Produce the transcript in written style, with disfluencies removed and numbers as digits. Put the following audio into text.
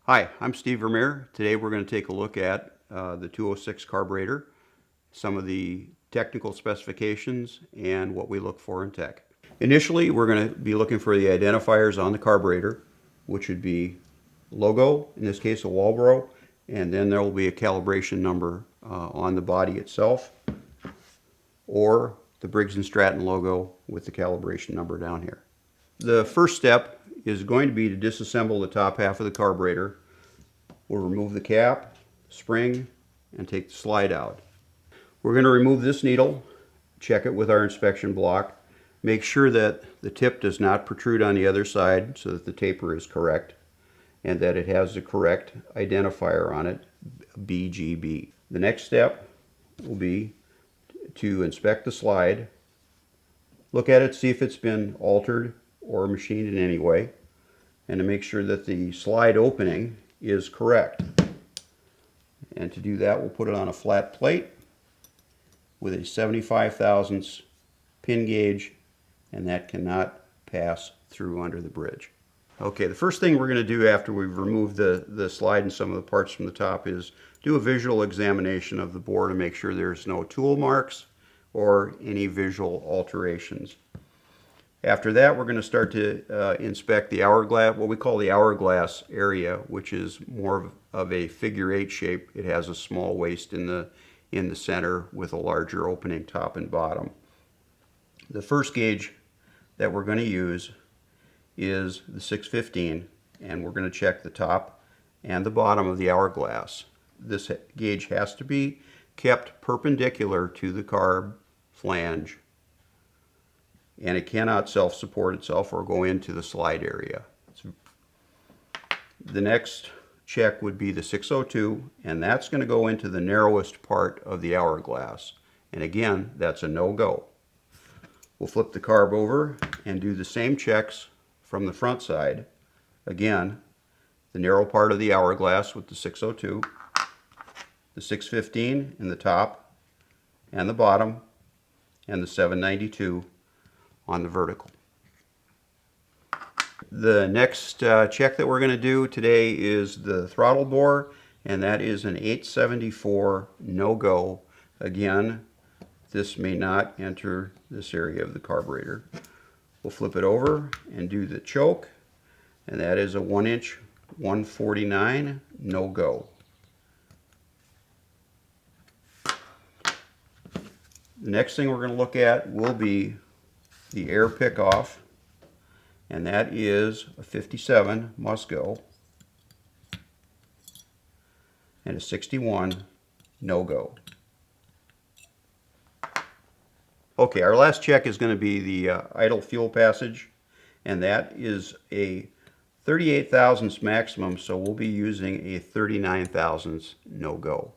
Hi, I'm Steve Vermeer. Today we're going to take a look at the 206 carburetor, some of the technical specifications, and what we look for in tech. Initially, we're going to be looking for the identifiers on the carburetor, which would be logo, in this case a Walbro, and then there will be a calibration number on the body itself, or the Briggs & Stratton logo with the calibration number down here. The first step is going to be to disassemble the top half of the carburetor. We'll remove the cap, spring, and take the slide out. We're going to remove this needle, check it with our inspection block, make sure that the tip does not protrude on the other side so that the taper is correct and that it has the correct identifier on it, BGB. The next step will be to inspect the slide, look at it, see if it's been altered or machined in any way, and to make sure that the slide opening is correct. And to do that, we'll put it on a flat plate with a 75 thousandths pin gauge, and that cannot pass through under the bridge. Okay, the first thing we're going to do after we've removed the slide and some of the parts from the top is do a visual examination of the board to make sure there's no tool marks or any visual alterations. After that, we're going to start to inspect the hourglass, what we call the hourglass area, which is more of a figure-8 shape. It has a small waist in the center with a larger opening top and bottom. The first gauge that we're going to use is the 615, and we're going to check the top and the bottom of the hourglass. This gauge has to be kept perpendicular to the carb flange, and it cannot self-support itself or go into the slide area. The next check would be the 602, and that's going to go into the narrowest part of the hourglass. And again, that's a no-go. We'll flip the carb over and do the same checks from the front side. Again, the narrow part of the hourglass with the 602, the 615 in the top and the bottom, and the 792 on the vertical. The next check that we're going to do today is the throttle bore, and that is an 874 no-go. Again, this may not enter this area of the carburetor. We'll flip it over and do the choke, and that is a 1-inch 149 no-go. The next thing we're going to look at will be the air pickoff, and that is a 57 must go and a 61 no go. Okay, our last check is going to be the idle fuel passage, and that is a 38 thousandths maximum, so we'll be using a 39 thousandths no go.